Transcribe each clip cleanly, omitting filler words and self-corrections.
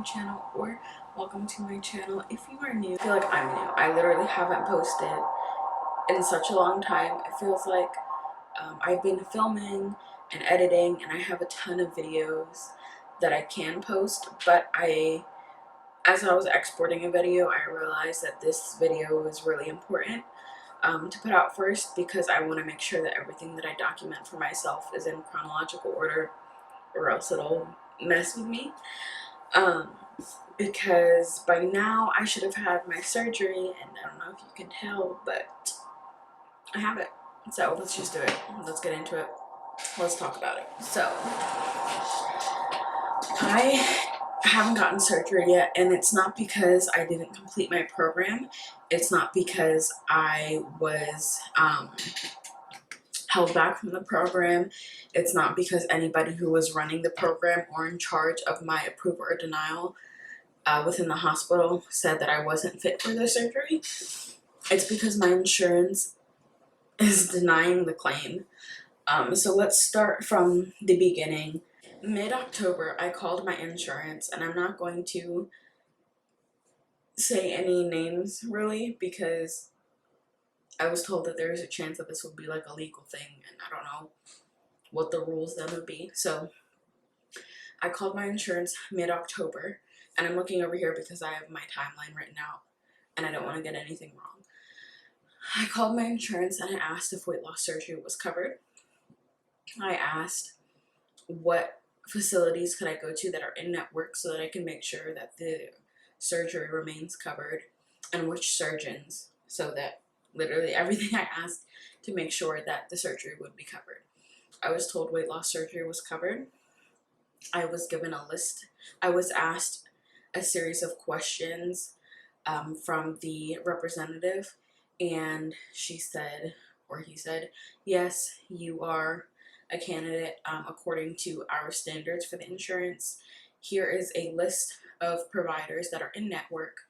my channel, or welcome to my channel if you are new. I feel like I'm new. I literally haven't posted in such a long time. It feels like I've been filming and editing, and I have a ton of videos that I can post, but as I was exporting a video, I realized that this video is really important to put out first, because I want to make sure that everything that I document for myself is in chronological order, or else it'll mess with me. Because by now I should have had my surgery, and I don't know if you can tell, but I have it. So let's just do it. Let's get into it. Let's talk about it. So I haven't gotten surgery yet, and it's not because I didn't complete my program. It's not because I was held back from the program. It's not because anybody who was running the program or in charge of my approval or denial within the hospital said that I wasn't fit for the surgery. It's because my insurance is denying the claim. So let's start from the beginning. Mid-October, I called my insurance, and I'm not going to say any names really, because I was told that there's a chance that this would be like a legal thing, and I don't know what the rules then would be. So I called my insurance mid-October, and I'm looking over here because I have my timeline written out, and I don't want to get anything wrong. I called my insurance and I asked if weight loss surgery was covered. I asked what facilities could I go to that are in network so that I can make sure that the surgery remains covered, and which surgeons, so that literally everything I asked to make sure that the surgery would be covered. I was told weight loss surgery was covered. I was given a list. I was asked a series of questions from the representative, and she said, or he said, yes, you are a candidate according to our standards for the insurance. Here is a list of providers that are in network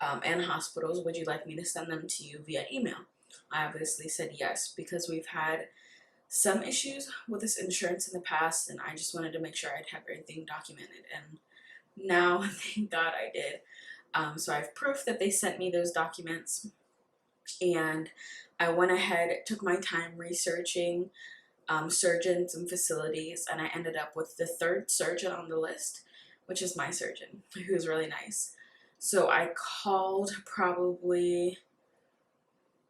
and hospitals. Would you like me to send them to you via email? I obviously said yes, because we've had some issues with this insurance in the past, and I just wanted to make sure I'd have everything documented, and now thank God I did. So I have proof that they sent me those documents, and I went ahead, took my time researching surgeons and facilities, and I ended up with the third surgeon on the list, which is my surgeon, who's really nice. So I called probably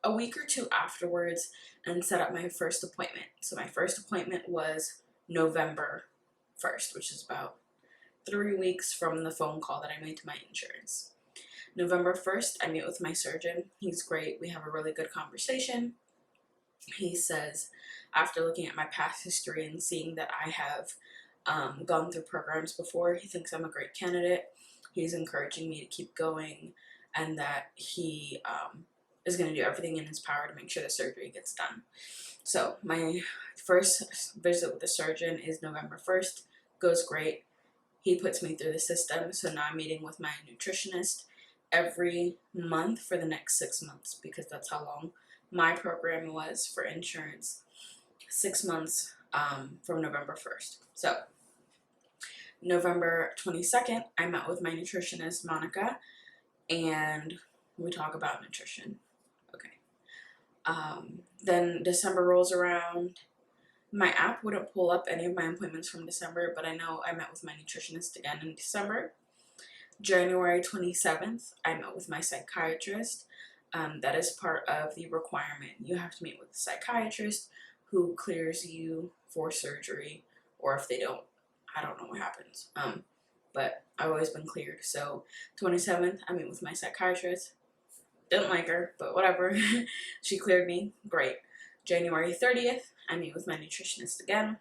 a week or two afterwards and set up my first appointment. So my first appointment was November 1st, which is about 3 weeks from the phone call that I made to my insurance. November 1st, I meet with my surgeon. He's great. We have a really good conversation. He says, after looking at my past history and seeing that I have gone through programs before, he thinks I'm a great candidate. He's encouraging me to keep going, and that he is going to do everything in his power to make sure the surgery gets done. So my first visit with the surgeon is November 1st. Goes great. He puts me through the system. So now I'm meeting with my nutritionist every month for the next 6 months, because that's how long my program was for insurance. 6 months from November 1st. So November 22nd, I met with my nutritionist, Monica, and we talk about nutrition. Okay. Then December rolls around. My app wouldn't pull up any of my appointments from December, but I know I met with my nutritionist again in December. January 27th, I met with my psychiatrist. That is part of the requirement. You have to meet with a psychiatrist who clears you for surgery, or if they don't, I don't know what happens. But I've always been cleared. So 27th, I meet with my psychiatrist. Didn't like her, but whatever. She cleared me. Great. January 30th, I meet with my nutritionist again.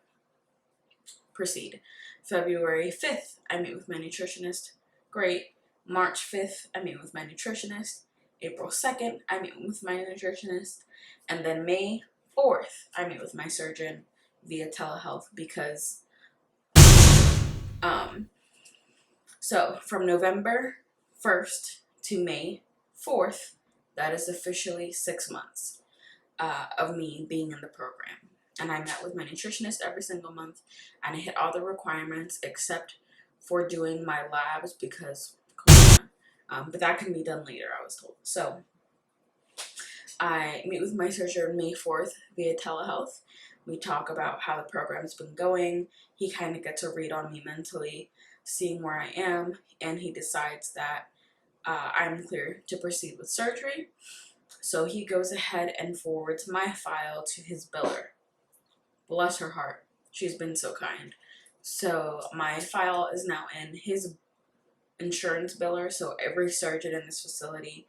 Proceed. February 5th, I meet with my nutritionist. Great. March 5th, I meet with my nutritionist. April 2nd, I meet with my nutritionist. And then May 4th, I meet with my surgeon via telehealth, because so from November 1st to May 4th, that is officially 6 months of me being in the program. And I met with my nutritionist every single month, and I hit all the requirements except for doing my labs because corona. But that can be done later, I was told. So I meet with my surgeon May 4th via telehealth. We talk about how the program's been going. He kind of gets a read on me mentally, seeing where I am, and he decides that I'm clear to proceed with surgery. So he goes ahead and forwards my file to his biller. Bless her heart. She's been so kind. So my file is now in his insurance biller. So every surgeon in this facility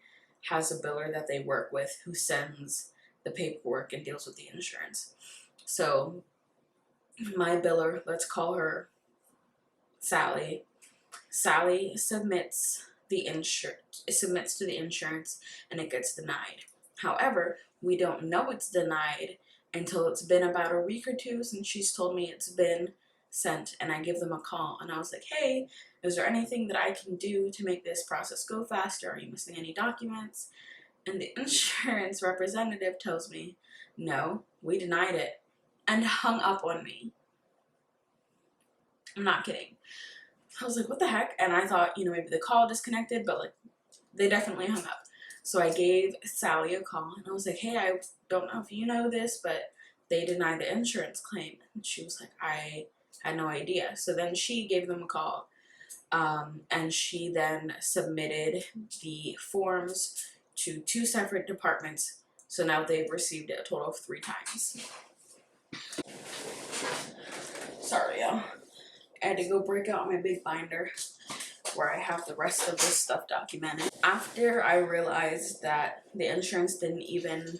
has a biller that they work with who sends the paperwork and deals with the insurance. So my biller, let's call her Sally. Sally submits to the insurance and it gets denied. However, we don't know it's denied until it's been about a week or two since she's told me it's been sent, and I give them a call and I was like, hey, is there anything that I can do to make this process go faster? Are you missing any documents? And the insurance representative tells me, no, we denied it, and hung up on me. I'm not kidding. I was like, what the heck? And I thought, maybe the call disconnected, but like they definitely hung up. So I gave Sally a call and I was like, hey, I don't know if you know this, but they denied the insurance claim. And she was like, I had no idea. So then she gave them a call, and she then submitted the forms to 2 separate departments. So now they've received it a total of 3 times. Sorry, y'all. I had to go break out my big binder where I have the rest of this stuff documented. After I realized that the insurance didn't even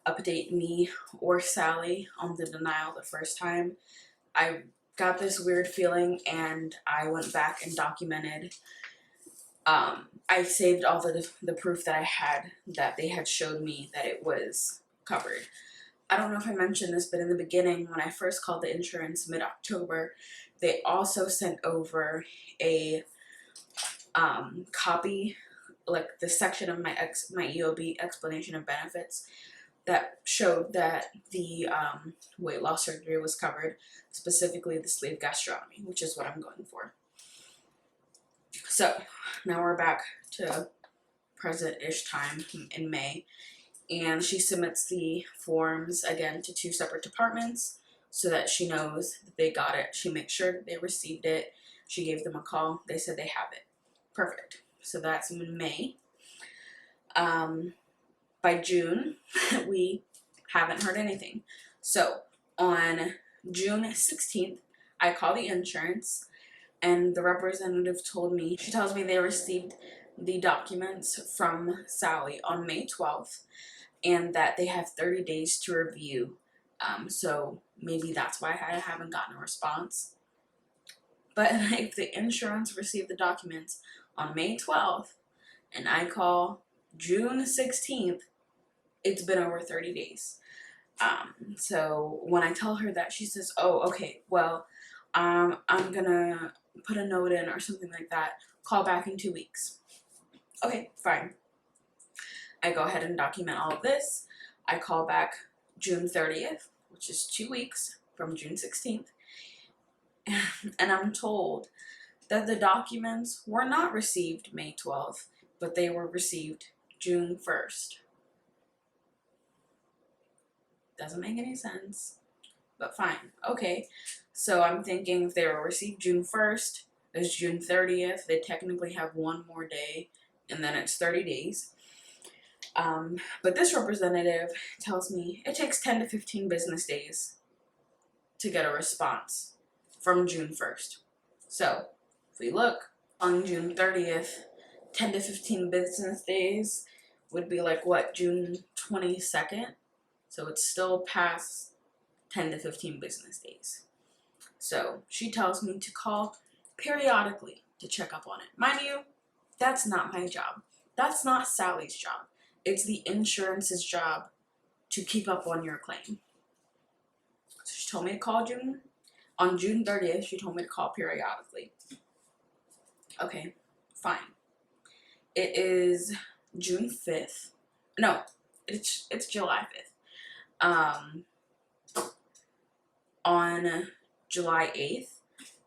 update me or Sally on the denial the first time, I got this weird feeling and I went back and documented. I saved all the proof that I had that they had showed me that it was covered. I don't know if I mentioned this, but in the beginning, when I first called the insurance mid-October, they also sent over a copy, like the section of my EOB explanation of benefits that showed that the weight loss surgery was covered, specifically the sleeve gastrotomy, which is what I'm going for. So now we're back to present-ish time in May, and she submits the forms again to 2 separate departments so that she knows that they got it. She makes sure that they received it. She gave them a call. They said they have it. Perfect. So that's in May. By June, we haven't heard anything. So on June 16th, I call the insurance, and the representative tells me they received the documents from Sally on May 12th, and that they have 30 days to review. So maybe that's why I haven't gotten a response. But if the insurance received the documents on May 12th, and I call June 16th, it's been over 30 days. So when I tell her that, she says, oh, okay, well, I'm gonna put a note in or something like that. Call back in 2 weeks. Okay, fine. I go ahead and document all of this. I call back June 30th, which is 2 weeks from June 16th. And I'm told that the documents were not received May 12th, but they were received June 1st. Doesn't make any sense, but fine. Okay, so I'm thinking if they were received June 1st, it's June 30th, they technically have 1 more day, and then it's 30 days. But this representative tells me it takes 10 to 15 business days to get a response from June 1st. So if we look on June 30th, 10 to 15 business days would be like what, June 22nd? So it's still past 10 to 15 business days. So she tells me to call periodically to check up on it. Mind you, that's not my job. That's not Sally's job. It's the insurance's job to keep up on your claim. So she told me to call on June 30th, she told me to call periodically. Okay, fine. It is June 5th. No, it's July 5th. On July 8th,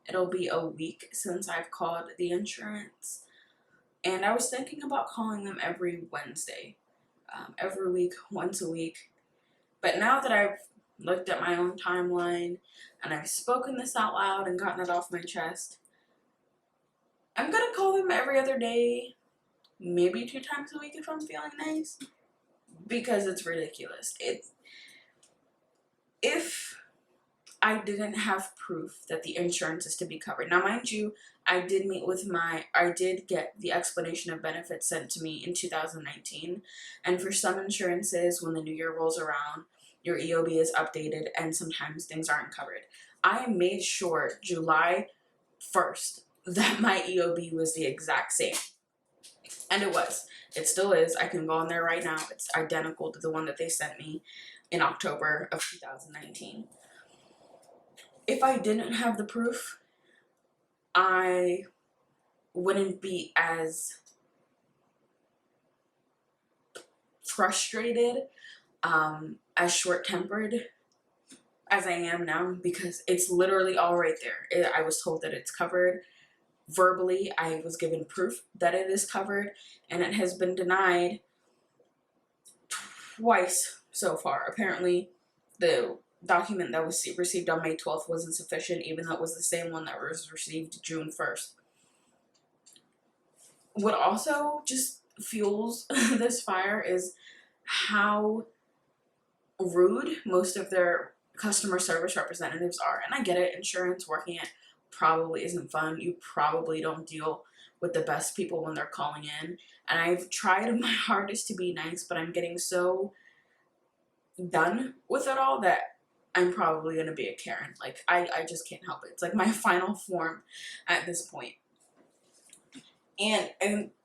it'll be a week since I've called the insurance. And I was thinking about calling them every Wednesday, every week, once a week. But now that I've looked at my own timeline and I've spoken this out loud and gotten it off my chest, I'm gonna call them every other day, maybe 2 times a week if I'm feeling nice, because it's ridiculous. If I didn't have proof that the insurance is to be covered. Now, mind you, I did get the explanation of benefits sent to me in 2019. And for some insurances, when the new year rolls around, your EOB is updated and sometimes things aren't covered. I made sure July 1st that my EOB was the exact same. And it was. It still is. I can go on there right now. It's identical to the one that they sent me in October of 2019. If I didn't have the proof, I wouldn't be as frustrated, as short-tempered as I am now, because it's literally all right there. I was told that it's covered. Verbally, I was given proof that it is covered, and it has been denied twice so far. Apparently, the document that was received on May 12th wasn't sufficient, even though it was the same one that was received June 1st. What also just fuels this fire is how rude most of their customer service representatives are. And I get it, insurance, working it probably isn't fun. You probably don't deal with the best people when they're calling in. And I've tried my hardest to be nice, but I'm getting so done with it all that I'm probably going to be a Karen. Like, I just can't help it. It's like my final form at this point. And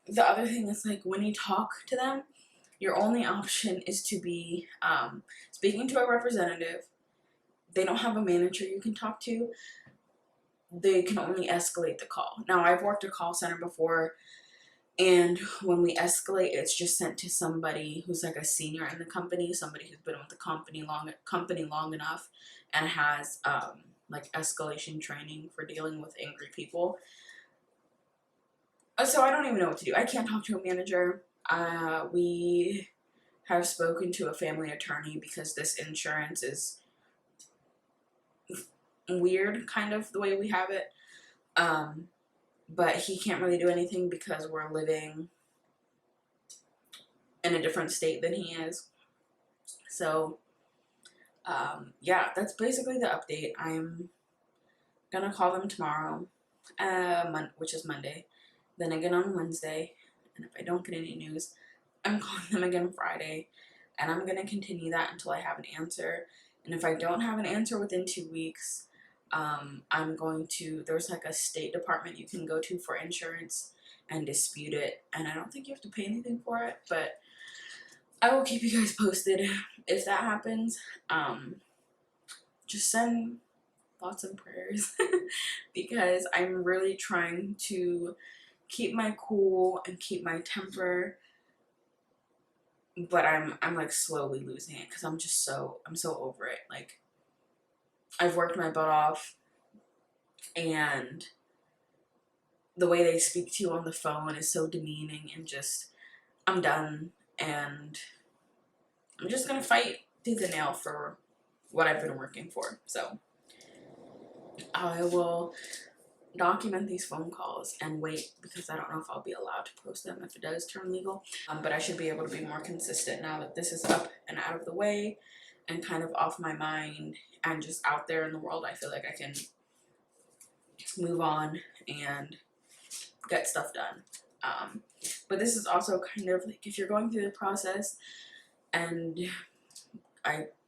the other thing is, like, when you talk to them, your only option is to be speaking to a representative. They don't have a manager you can talk to. They can only escalate the call. Now, I've worked a call center before, and when we escalate, it's just sent to somebody who's like a senior in the company, somebody who's been with the company long enough and has like escalation training for dealing with angry people. So I don't even know what to do. I can't talk to a manager. We have spoken to a family attorney because this insurance is weird, kind of the way we have it. But he can't really do anything because we're living in a different state than he is. So, yeah, that's basically the update. I'm gonna call them tomorrow, which is Monday, then again on Wednesday, and if I don't get any news, I'm calling them again Friday, and I'm gonna continue that until I have an answer. And if I don't have an answer within 2 weeks, I'm going to, there's like a state department you can go to for insurance and dispute it, and I don't think you have to pay anything for it, but I will keep you guys posted if that happens. Just send thoughts and prayers because I'm really trying to keep my cool and keep my temper, but I'm like slowly losing it because I'm so over it. Like, I've worked my butt off, and the way they speak to you on the phone is so demeaning, and just, I'm done, and I'm just gonna fight tooth and nail for what I've been working for. So I will document these phone calls and wait, because I don't know if I'll be allowed to post them if it does turn legal. But I should be able to be more consistent now that this is up and out of the way and kind of off my mind and just out there in the world. I feel like I can move on and get stuff done. But this is also kind of like, if you're going through the process and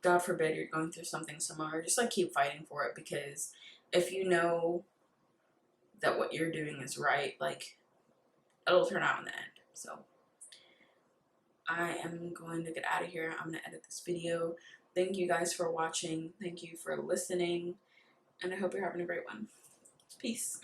God forbid you're going through something similar, just like keep fighting for it, because if you know that what you're doing is right, like, it'll turn out in the end. So I am going to get out of here. I'm going to edit this video. Thank you guys for watching. Thank you for listening. And I hope you're having a great one. Peace.